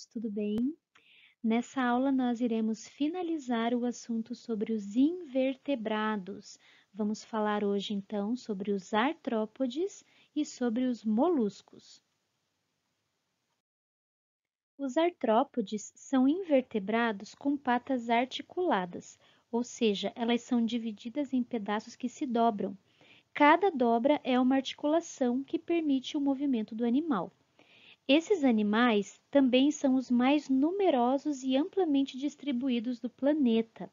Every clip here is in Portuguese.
todos, tudo bem? Nessa aula nós iremos finalizar o assunto sobre os invertebrados. Vamos falar hoje então sobre os artrópodes e sobre os moluscos. Os artrópodes são invertebrados com patas articuladas, ou seja, elas são divididas em pedaços que se dobram. Cada dobra é uma articulação que permite o movimento do animal. Esses animais também são os mais numerosos e amplamente distribuídos do planeta.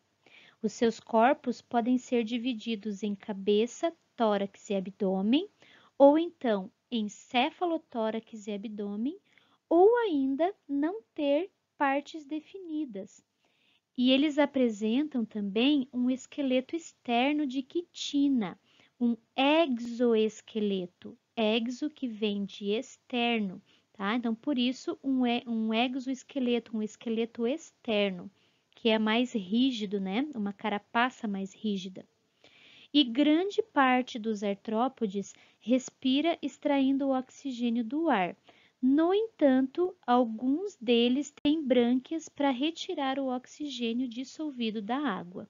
Os seus corpos podem ser divididos em cabeça, tórax e abdômen, ou então em cefalotórax e abdômen, ou ainda não ter partes definidas. E eles apresentam também um esqueleto externo de quitina, um exoesqueleto, exo que vem de externo. Tá? Então, por isso, um exoesqueleto, um esqueleto externo, que é mais rígido, né? Uma carapaça mais rígida. E grande parte dos artrópodes respira extraindo o oxigênio do ar. No entanto, alguns deles têm brânquias para retirar o oxigênio dissolvido da água.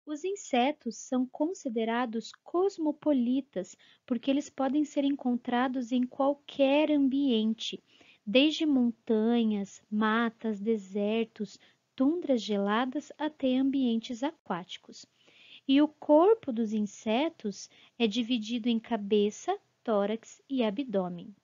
Os insetos são considerados cosmopolitas porque eles podem ser encontrados em qualquer ambiente, desde montanhas, matas, desertos, tundras geladas até ambientes aquáticos. E o corpo dos insetos é dividido em cabeça, tórax e abdômen.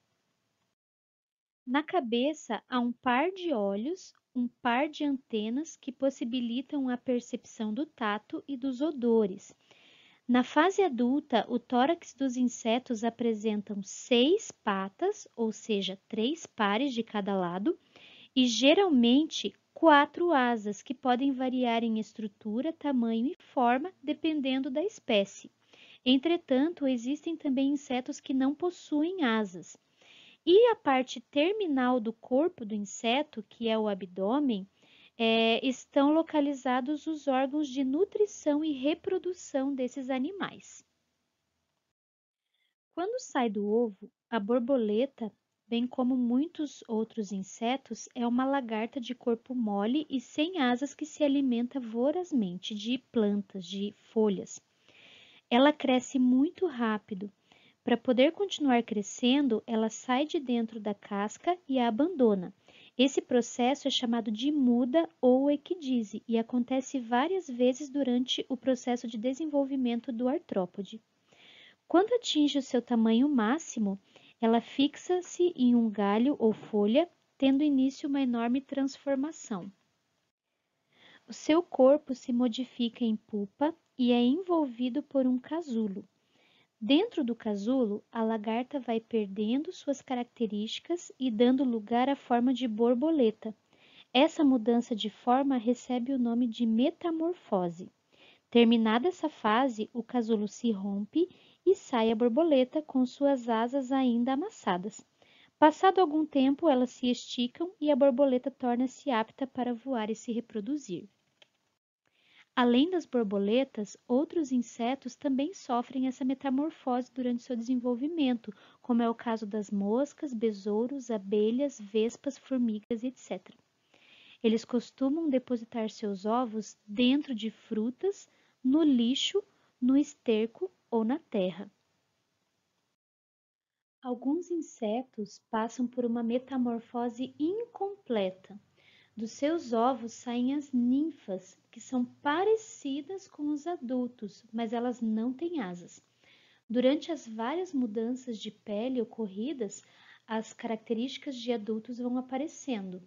Na cabeça há um par de olhos, um par de antenas que possibilitam a percepção do tato e dos odores. Na fase adulta, o tórax dos insetos apresentam 6 patas, ou seja, 3 pares de cada lado, e geralmente 4 asas, que podem variar em estrutura, tamanho e forma, dependendo da espécie. Entretanto, existem também insetos que não possuem asas. E a parte terminal do corpo do inseto, que é o abdômen, estão localizados os órgãos de nutrição e reprodução desses animais. Quando sai do ovo, a borboleta, bem como muitos outros insetos, é uma lagarta de corpo mole e sem asas que se alimenta vorazmente de plantas, de folhas. Ela cresce muito rápido. Para poder continuar crescendo, ela sai de dentro da casca e a abandona. Esse processo é chamado de muda ou equidise e acontece várias vezes durante o processo de desenvolvimento do artrópode. Quando atinge o seu tamanho máximo, ela fixa-se em um galho ou folha, tendo início uma enorme transformação. O seu corpo se modifica em pupa e é envolvido por um casulo. Dentro do casulo, a lagarta vai perdendo suas características e dando lugar à forma de borboleta. Essa mudança de forma recebe o nome de metamorfose. Terminada essa fase, o casulo se rompe e sai a borboleta com suas asas ainda amassadas. Passado algum tempo, elas se esticam e a borboleta torna-se apta para voar e se reproduzir. Além das borboletas, outros insetos também sofrem essa metamorfose durante seu desenvolvimento, como é o caso das moscas, besouros, abelhas, vespas, formigas, etc. Eles costumam depositar seus ovos dentro de frutas, no lixo, no esterco ou na terra. Alguns insetos passam por uma metamorfose incompleta. Dos seus ovos saem as ninfas, que são parecidas com os adultos, mas elas não têm asas. Durante as várias mudanças de pele ocorridas, as características de adultos vão aparecendo.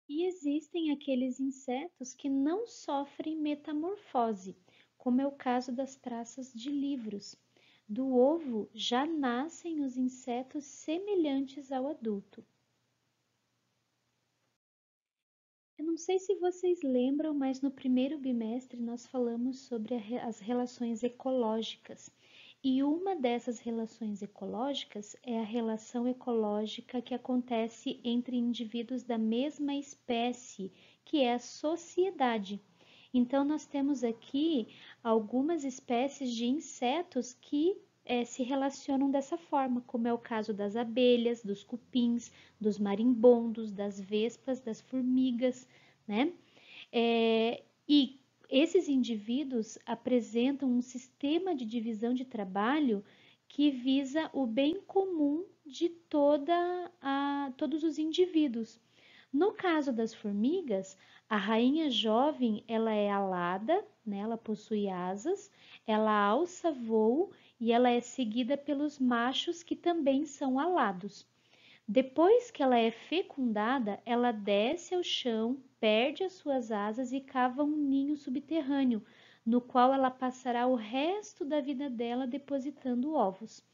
E existem aqueles insetos que não sofrem metamorfose, como é o caso das traças de livros. Do ovo já nascem os insetos semelhantes ao adulto. Eu não sei se vocês lembram, mas no primeiro bimestre nós falamos sobre as relações ecológicas. E uma dessas relações ecológicas é a relação ecológica que acontece entre indivíduos da mesma espécie, que é a sociedade. Então, nós temos aqui algumas espécies de insetos que se relacionam dessa forma, como é o caso das abelhas, dos cupins, dos marimbondos, das vespas, das formigas, né? E esses indivíduos apresentam um sistema de divisão de trabalho que visa o bem comum de todos os indivíduos. No caso das formigas, a rainha jovem ela é alada, né? Ela possui asas, ela alça voo e ela é seguida pelos machos que também são alados. Depois que ela é fecundada, ela desce ao chão, perde as suas asas e cava um ninho subterrâneo, no qual ela passará o resto da vida dela depositando ovos.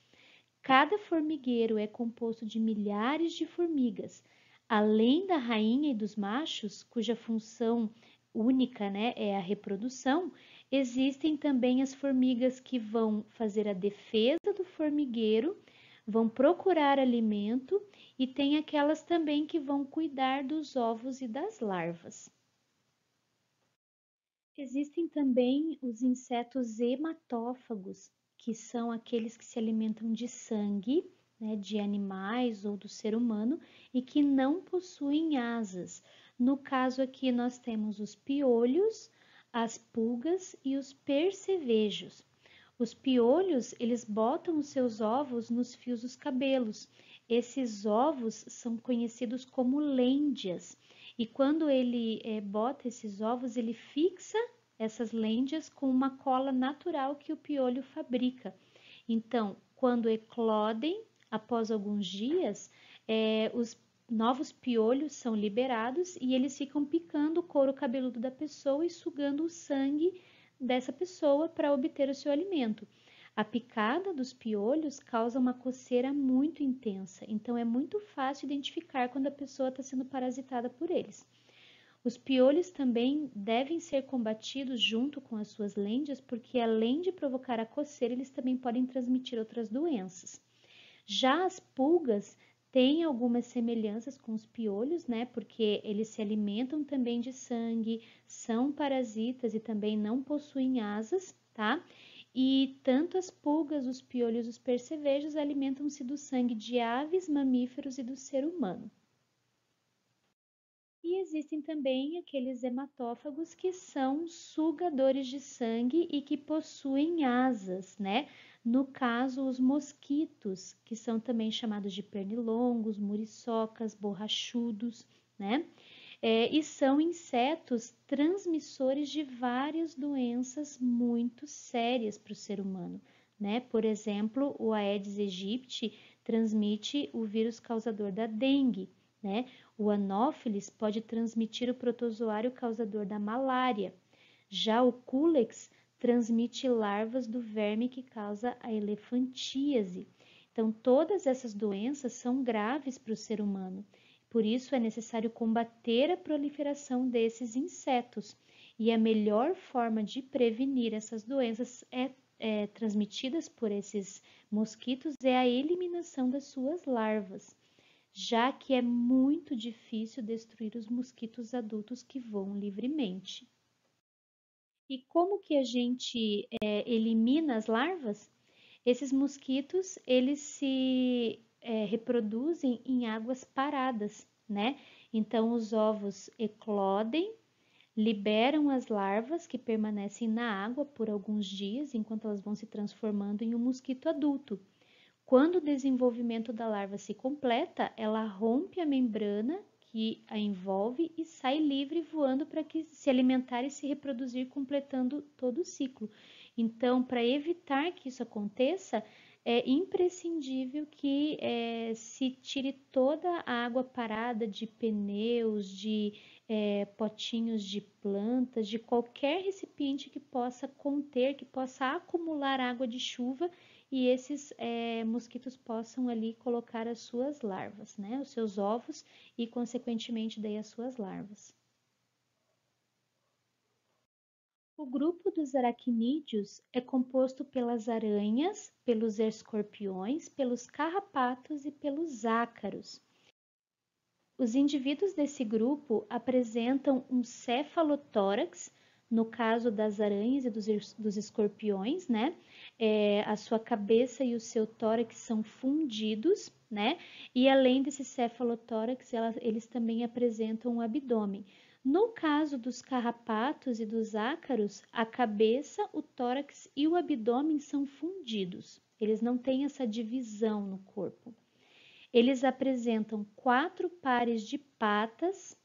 Cada formigueiro é composto de milhares de formigas. Além da rainha e dos machos, cuja função única, né, é a reprodução, existem também as formigas que vão fazer a defesa do formigueiro, vão procurar alimento e tem aquelas também que vão cuidar dos ovos e das larvas. Existem também os insetos hematófagos, que são aqueles que se alimentam de sangue, né, de animais ou do ser humano e que não possuem asas. No caso aqui nós temos os piolhos, as pulgas e os percevejos. Os piolhos, eles botam os seus ovos nos fios dos cabelos. Esses ovos são conhecidos como lêndias. E quando ele bota esses ovos, ele fixa essas lêndias com uma cola natural que o piolho fabrica. Então, quando eclodem, após alguns dias, os novos piolhos são liberados e eles ficam picando o couro cabeludo da pessoa e sugando o sangue dessa pessoa para obter o seu alimento. A picada dos piolhos causa uma coceira muito intensa, então é muito fácil identificar quando a pessoa está sendo parasitada por eles. Os piolhos também devem ser combatidos junto com as suas lêndias, porque além de provocar a coceira, eles também podem transmitir outras doenças. Já as pulgas têm algumas semelhanças com os piolhos, né? Porque eles se alimentam também de sangue, são parasitas e também não possuem asas, tá? E tanto as pulgas, os piolhos e os percevejos alimentam-se do sangue de aves, mamíferos e do ser humano. E existem também aqueles hematófagos que são sugadores de sangue e que possuem asas, né? No caso, os mosquitos, que são também chamados de pernilongos, muriçocas, borrachudos, né? E são insetos transmissores de várias doenças muito sérias para o ser humano, né? Por exemplo, o Aedes aegypti transmite o vírus causador da dengue, né? O Anopheles pode transmitir o protozoário causador da malária. Já o Culex transmite larvas do verme que causa a elefantíase. Então, todas essas doenças são graves para o ser humano. Por isso, é necessário combater a proliferação desses insetos. E a melhor forma de prevenir essas doenças transmitidas por esses mosquitos é a eliminação das suas larvas, já que é muito difícil destruir os mosquitos adultos que voam livremente. E como que a gente elimina as larvas? Esses mosquitos, eles se reproduzem em águas paradas, né? Então, os ovos eclodem, liberam as larvas que permanecem na água por alguns dias, enquanto elas vão se transformando em um mosquito adulto. Quando o desenvolvimento da larva se completa, ela rompe a membrana que a envolve e sai livre voando para que se alimentar e se reproduzir, completando todo o ciclo. Então, para evitar que isso aconteça, é imprescindível que se tire toda a água parada de pneus, de potinhos de plantas, de qualquer recipiente que possa conter, que possa acumular água de chuva e esses mosquitos possam ali colocar as suas larvas, né? Os seus ovos e, consequentemente, daí as suas larvas. O grupo dos aracnídeos é composto pelas aranhas, pelos escorpiões, pelos carrapatos e pelos ácaros. Os indivíduos desse grupo apresentam um cefalotórax, No caso das aranhas e dos escorpiões, né? A sua cabeça e o seu tórax são fundidos, né? E além desse cefalotórax, eles também apresentam um abdômen. No caso dos carrapatos e dos ácaros, a cabeça, o tórax e o abdômen são fundidos. Eles não têm essa divisão no corpo. Eles apresentam 4 pares de patas,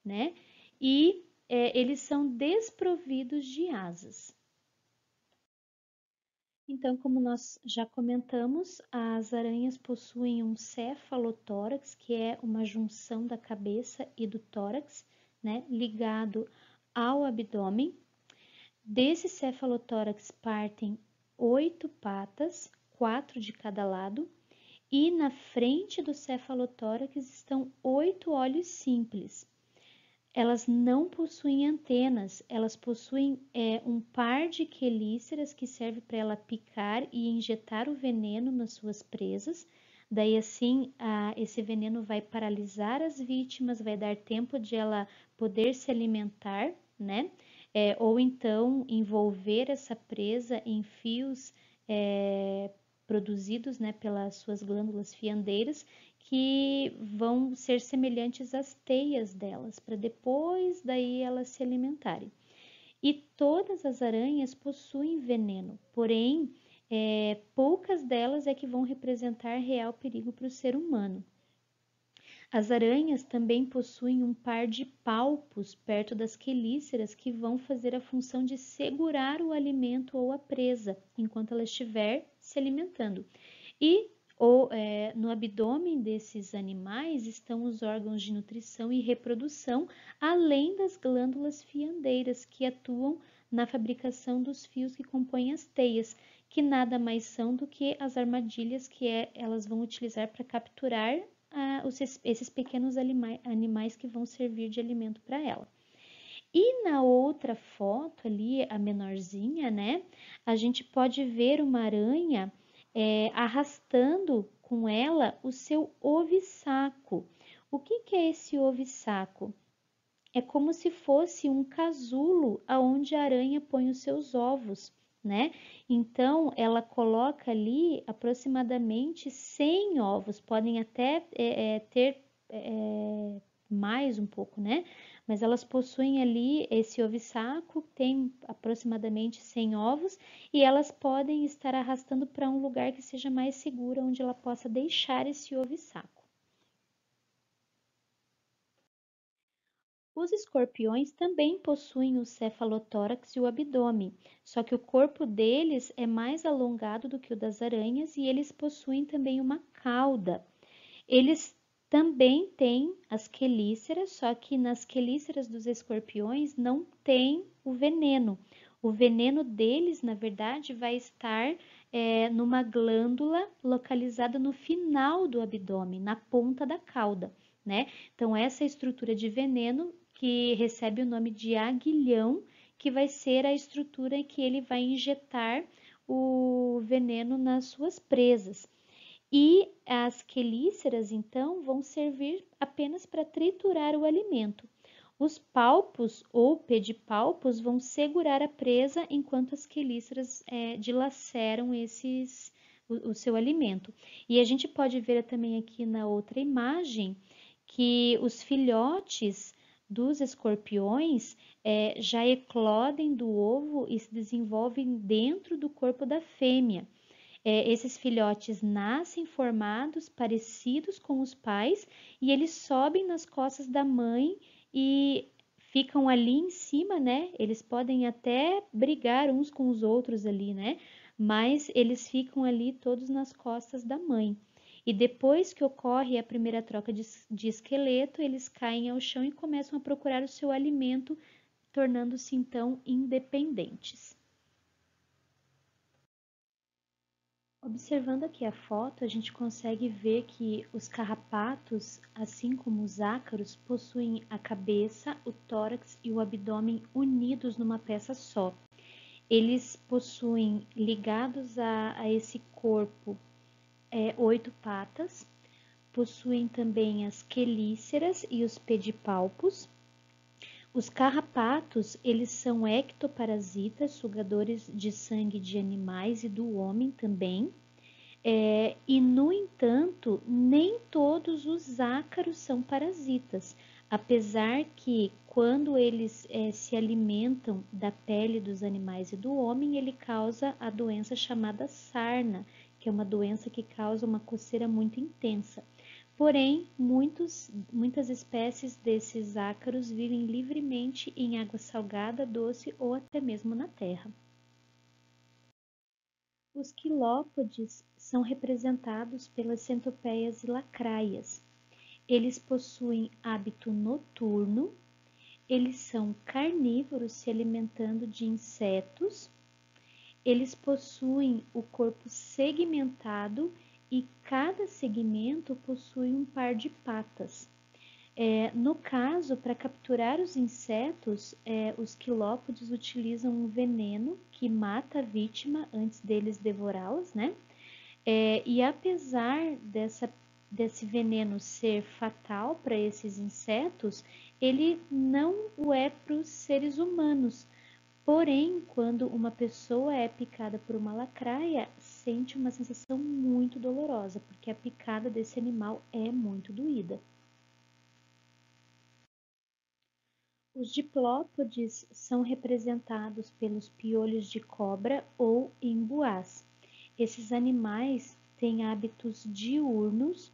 né? E eles são desprovidos de asas. Então, como nós já comentamos, as aranhas possuem um cefalotórax, que é uma junção da cabeça e do tórax, né, ligado ao abdômen. Desse cefalotórax partem 8 patas, 4 de cada lado, e na frente do cefalotórax estão 8 olhos simples. Elas não possuem antenas, elas possuem um par de quelíceras que serve para ela picar e injetar o veneno nas suas presas. Daí assim, esse veneno vai paralisar as vítimas, vai dar tempo de ela poder se alimentar, né? Ou então envolver essa presa em fios produzidos, né, pelas suas glândulas fiandeiras, que vão ser semelhantes às teias delas, para depois daí elas se alimentarem. E todas as aranhas possuem veneno, porém, poucas delas é que vão representar real perigo para o ser humano. As aranhas também possuem um par de palpos perto das quelíceras que vão fazer a função de segurar o alimento ou a presa enquanto ela estiver se alimentando. E no abdômen desses animais estão os órgãos de nutrição e reprodução, além das glândulas fiandeiras que atuam na fabricação dos fios que compõem as teias, que nada mais são do que as armadilhas que elas vão utilizar para capturar esses pequenos animais que vão servir de alimento para ela. E na outra foto ali, a menorzinha, né? A gente pode ver uma aranha arrastando com ela o seu ovissaco. O que é esse ovissaco? É como se fosse um casulo aonde a aranha põe os seus ovos, né? Então, ela coloca ali aproximadamente 100 ovos, podem até ter mais um pouco, né? Mas elas possuem ali esse ovissaco, tem aproximadamente 100 ovos, e elas podem estar arrastando para um lugar que seja mais seguro, onde ela possa deixar esse ovissaco. Os escorpiões também possuem o cefalotórax e o abdômen, só que o corpo deles é mais alongado do que o das aranhas e eles possuem também uma cauda. Eles também têm as quelíceras, só que nas quelíceras dos escorpiões não tem o veneno. O veneno deles, na verdade, vai estar numa glândula localizada no final do abdômen, na ponta da cauda, né? Então, essa estrutura de veneno que recebe o nome de aguilhão, que vai ser a estrutura que ele vai injetar o veneno nas suas presas. E as quelíceras, então, vão servir apenas para triturar o alimento. Os palpos ou pedipalpos vão segurar a presa enquanto as quelíceras dilaceram o seu alimento. E a gente pode ver também aqui na outra imagem que os filhotes dos escorpiões já eclodem do ovo e se desenvolvem dentro do corpo da fêmea. Esses filhotes nascem formados, parecidos com os pais, e eles sobem nas costas da mãe e ficam ali em cima, né? Eles podem até brigar uns com os outros ali, né? Mas eles ficam ali todos nas costas da mãe. E depois que ocorre a primeira troca de esqueleto, eles caem ao chão e começam a procurar o seu alimento, tornando-se então independentes. Observando aqui a foto, a gente consegue ver que os carrapatos, assim como os ácaros, possuem a cabeça, o tórax e o abdômen unidos numa peça só. Eles possuem, ligados a esse corpo, 8 patas, possuem também as quelíceras e os pedipalpos. Os carrapatos, eles são ectoparasitas, sugadores de sangue de animais e do homem também. E, no entanto, nem todos os ácaros são parasitas, apesar que quando eles se alimentam da pele dos animais e do homem, ele causa a doença chamada sarna, que é uma doença que causa uma coceira muito intensa. Porém, muitas espécies desses ácaros vivem livremente em água salgada, doce ou até mesmo na terra. Os quilópodes são representados pelas centopeias e lacraias. Eles possuem hábito noturno, eles são carnívoros, se alimentando de insetos, eles possuem o corpo segmentado e cada segmento possui um par de patas. No caso, para capturar os insetos, os quilópodes utilizam um veneno que mata a vítima antes deles devorá-las, né? E apesar desse veneno ser fatal para esses insetos, ele não o é para os seres humanos. Porém, quando uma pessoa é picada por uma lacraia, sente uma sensação muito dolorosa, porque a picada desse animal é muito doída. Os diplópodes são representados pelos piolhos de cobra ou embuás. Esses animais têm hábitos diurnos,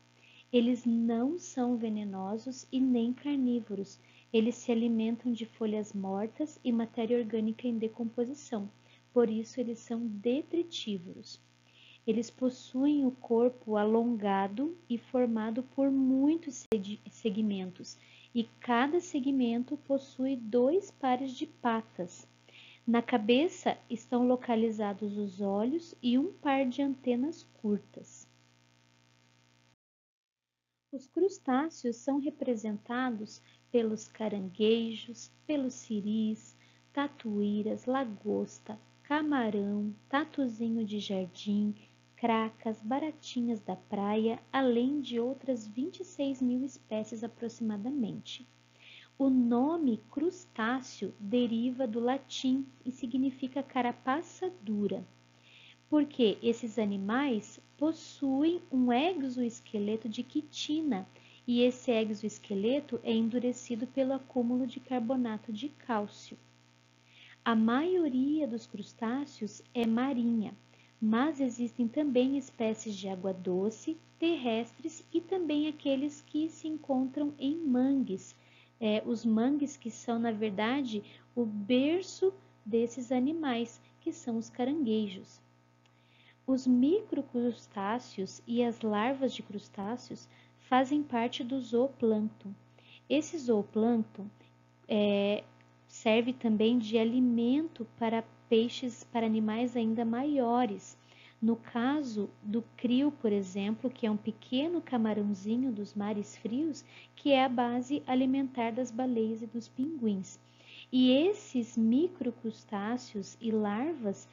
eles não são venenosos e nem carnívoros. Eles se alimentam de folhas mortas e matéria orgânica em decomposição, por isso eles são detritívoros. Eles possuem o corpo alongado e formado por muitos segmentos, e cada segmento possui 2 pares de patas. Na cabeça estão localizados os olhos e um par de antenas curtas. Os crustáceos são representados pelos caranguejos, pelos siris, tatuíras, lagosta, camarão, tatuzinho de jardim, cracas, baratinhas da praia, além de outras 26.000 espécies aproximadamente. O nome crustáceo deriva do latim e significa carapaça dura, porque esses animais possuem um exoesqueleto de quitina e esse exoesqueleto é endurecido pelo acúmulo de carbonato de cálcio. A maioria dos crustáceos é marinha, mas existem também espécies de água doce, terrestres e também aqueles que se encontram em mangues. Os mangues que são, na verdade, o berço desses animais, que são os caranguejos. Os microcrustáceos e as larvas de crustáceos fazem parte do zooplâncton. Esse zooplâncton serve também de alimento para peixes, para animais ainda maiores. No caso do crio, por exemplo, que é um pequeno camarãozinho dos mares frios, que é a base alimentar das baleias e dos pinguins. E esses microcrustáceos e larvas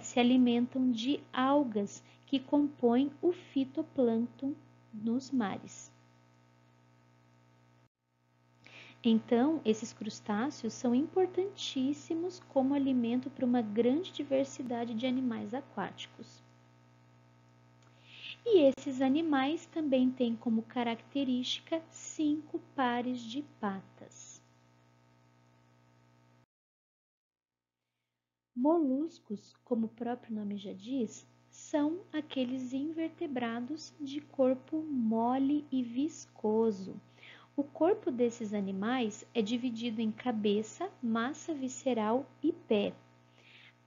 se alimentam de algas que compõem o fitoplâncton nos mares. Então, esses crustáceos são importantíssimos como alimento para uma grande diversidade de animais aquáticos. E esses animais também têm como característica 5 pares de patas. Moluscos, como o próprio nome já diz, são aqueles invertebrados de corpo mole e viscoso. O corpo desses animais é dividido em cabeça, massa visceral e pé.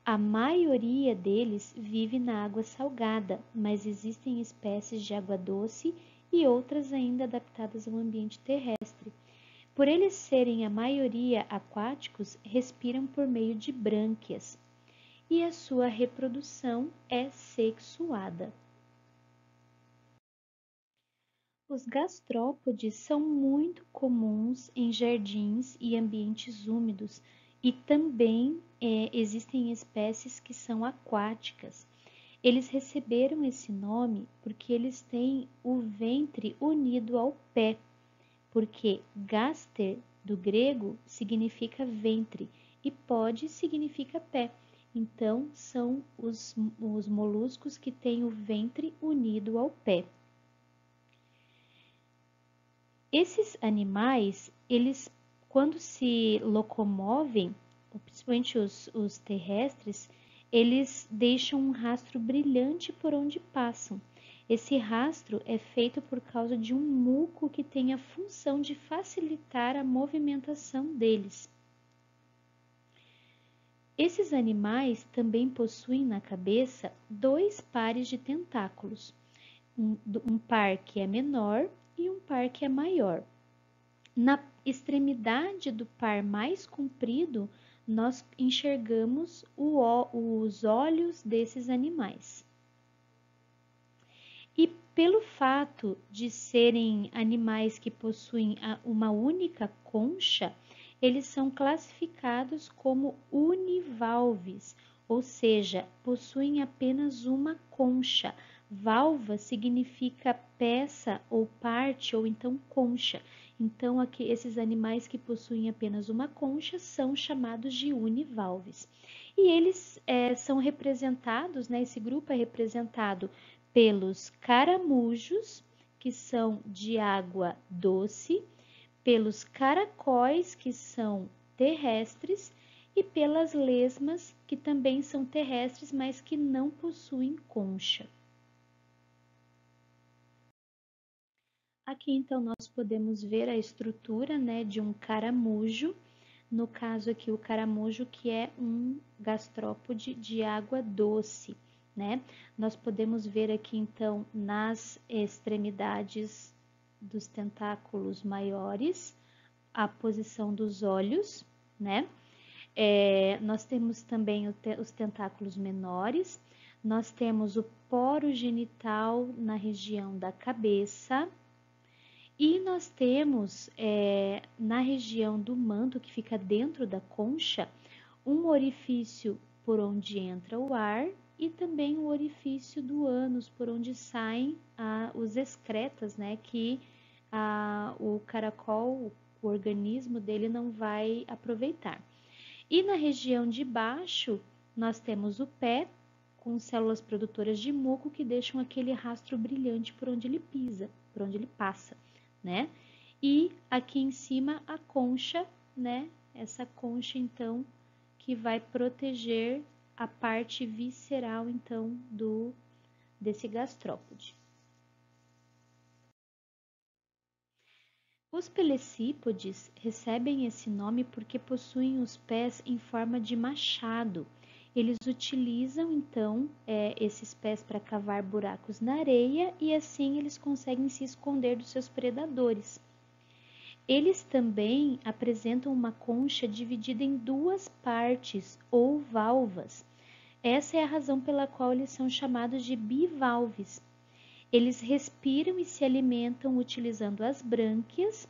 A maioria deles vive na água salgada, mas existem espécies de água doce e outras ainda adaptadas ao ambiente terrestre. Por eles serem a maioria aquáticos, respiram por meio de brânquias e a sua reprodução é sexuada. Os gastrópodes são muito comuns em jardins e ambientes úmidos e também existem espécies que são aquáticas. Eles receberam esse nome porque eles têm o ventre unido ao pé, porque gaster do grego, significa ventre e pode significa pé. Então, são os moluscos que têm o ventre unido ao pé. Esses animais, eles, quando se locomovem, principalmente os terrestres, eles deixam um rastro brilhante por onde passam. Esse rastro é feito por causa de um muco que tem a função de facilitar a movimentação deles. Esses animais também possuem na cabeça 2 pares de tentáculos, um par que é menor e um par que é maior. Na extremidade do par mais comprido, nós enxergamos os olhos desses animais. E pelo fato de serem animais que possuem uma única concha, eles são classificados como univalves, ou seja, possuem apenas uma concha. Valva significa peça ou parte, ou então concha. Então, aqui, esses animais que possuem apenas uma concha são chamados de univalves. E eles são representados, né, esse grupo é representado pelos caramujos, que são de água doce, pelos caracóis, que são terrestres, e pelas lesmas, que também são terrestres, mas que não possuem concha. Aqui, então, nós podemos ver a estrutura, né, de um caramujo, no caso aqui o caramujo, que é um gastrópode de água doce, né? Nós podemos ver aqui, então, nas extremidades dos tentáculos maiores, a posição dos olhos, né? Nós temos também os tentáculos menores, nós temos o poro genital na região da cabeça, e nós temos na região do manto, que fica dentro da concha, um orifício por onde entra o ar e também o orifício do ânus, por onde saem os excretas, né, que o caracol, o organismo dele não vai aproveitar. E na região de baixo, nós temos o pé, com células produtoras de muco que deixam aquele rastro brilhante por onde ele pisa, por onde ele passa, né? E aqui em cima a concha, né? Essa concha, então, que vai proteger a parte visceral, então, desse gastrópode. Os pelecípodes recebem esse nome porque possuem os pés em forma de machado. Eles utilizam, então, esses pés para cavar buracos na areia e assim eles conseguem se esconder dos seus predadores. Eles também apresentam uma concha dividida em 2 partes ou valvas. Essa é a razão pela qual eles são chamados de bivalves. Eles respiram e se alimentam utilizando as brânquias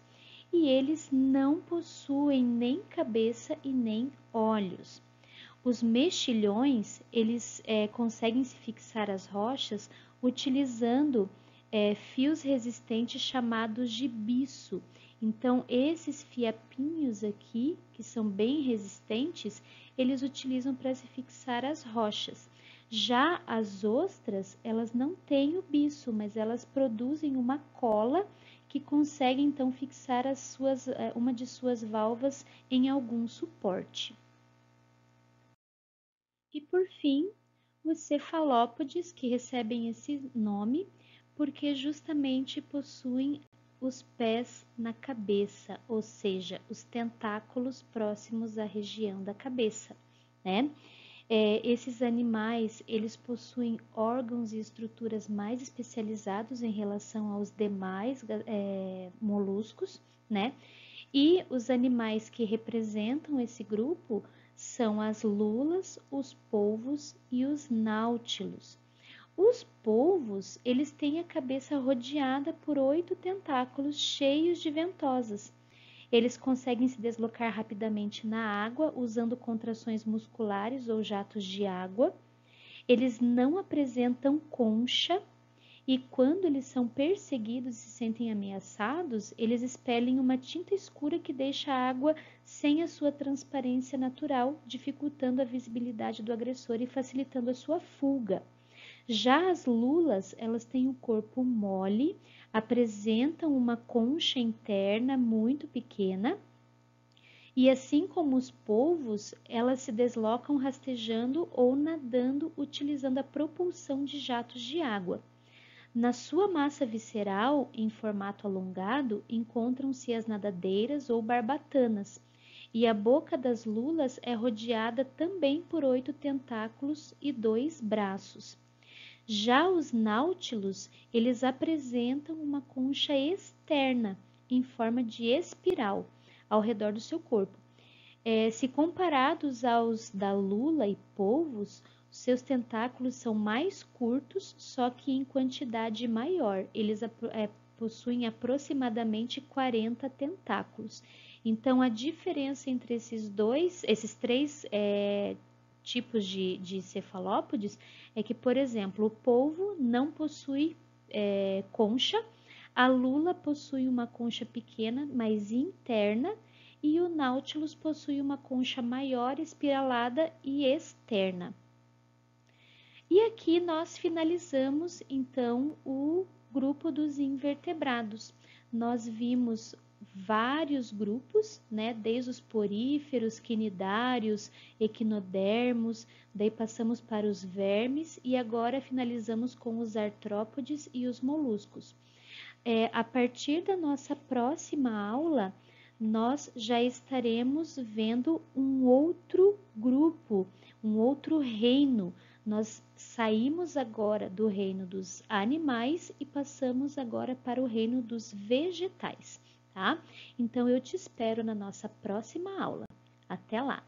e eles não possuem nem cabeça e nem olhos. Os mexilhões, eles conseguem se fixar às rochas utilizando fios resistentes chamados de biço. Então, esses fiapinhos aqui, que são bem resistentes, eles utilizam para se fixar às rochas. Já as ostras, elas não têm o biço, mas elas produzem uma cola que consegue então fixar uma de suas valvas em algum suporte. E por fim, os cefalópodes, que recebem esse nome porque justamente possuem os pés na cabeça, ou seja, os tentáculos próximos à região da cabeça, né? Esses animais, eles possuem órgãos e estruturas mais especializados em relação aos demais moluscos, né? E os animais que representam esse grupo são as lulas, os polvos e os náutilos. Os polvos, eles têm a cabeça rodeada por 8 tentáculos cheios de ventosas. Eles conseguem se deslocar rapidamente na água usando contrações musculares ou jatos de água. Eles não apresentam concha e quando eles são perseguidos e se sentem ameaçados, eles expelem uma tinta escura que deixa a água sem a sua transparência natural, dificultando a visibilidade do agressor e facilitando a sua fuga. Já as lulas, elas têm o corpo mole, apresentam uma concha interna muito pequena e assim como os polvos, elas se deslocam rastejando ou nadando utilizando a propulsão de jatos de água. Na sua massa visceral, em formato alongado, encontram-se as nadadeiras ou barbatanas, e a boca das lulas é rodeada também por 8 tentáculos e 2 braços. Já os náutilos, eles apresentam uma concha externa em forma de espiral ao redor do seu corpo. Se comparados aos da lula e polvos, seus tentáculos são mais curtos, só que em quantidade maior. Eles possuem aproximadamente 40 tentáculos. Então, a diferença entre esses três tipos de cefalópodes é que, por exemplo, o polvo não possui concha, a lula possui uma concha pequena, mas interna, e o Nautilus possui uma concha maior, espiralada e externa. E aqui nós finalizamos, então, o grupo dos invertebrados. Nós vimos vários grupos, né? Desde os poríferos, quinidários, equinodermos, daí passamos para os vermes e agora finalizamos com os artrópodes e os moluscos. A partir da nossa próxima aula, nós já estaremos vendo um outro grupo, um outro reino. Nós saímos agora do reino dos animais e passamos agora para o reino dos vegetais, tá? Então, eu te espero na nossa próxima aula. Até lá!